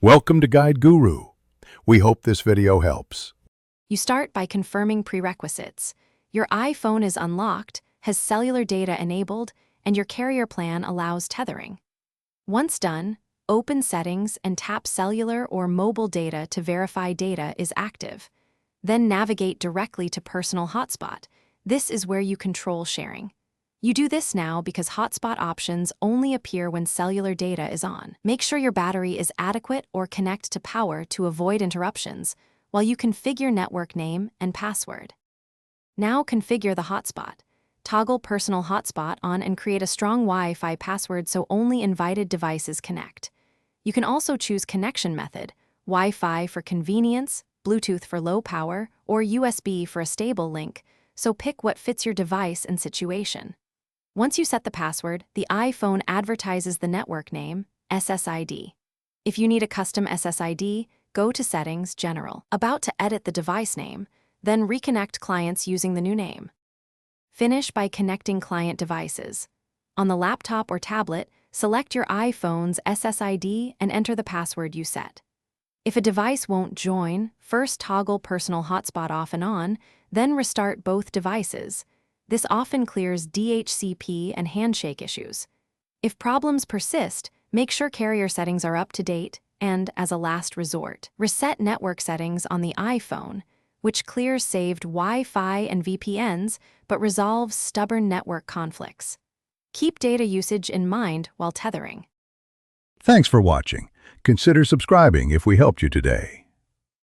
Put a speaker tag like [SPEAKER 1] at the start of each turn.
[SPEAKER 1] Welcome to Guide Guru. We hope this video helps.
[SPEAKER 2] You start by confirming prerequisites. Your iPhone is unlocked, has cellular data enabled, and your carrier plan allows tethering. Once done, open Settings and tap Cellular or Mobile Data to verify data is active. Then navigate directly to Personal Hotspot. This is where you control sharing. You do this now because hotspot options only appear when cellular data is on. Make sure your battery is adequate or connect to power to avoid interruptions, while you configure network name and password. Now configure the hotspot. Toggle Personal Hotspot on and create a strong Wi-Fi password so only invited devices connect. You can also choose connection method, Wi-Fi for convenience, Bluetooth for low power, or USB for a stable link, so pick what fits your device and situation. Once you set the password, the iPhone advertises the network name, SSID. If you need a custom SSID, go to Settings, General. About to edit the device name, then reconnect clients using the new name. Finish by connecting client devices. On the laptop or tablet, select your iPhone's SSID and enter the password you set. If a device won't join, first toggle Personal Hotspot off and on, then restart both devices. This often clears DHCP and handshake issues. If problems persist, make sure carrier settings are up to date, and, as a last resort, reset network settings on the iPhone, which clears saved Wi-Fi and VPNs but resolves stubborn network conflicts. Keep data usage in mind while tethering.
[SPEAKER 1] Thanks for watching. Consider subscribing if we helped you today.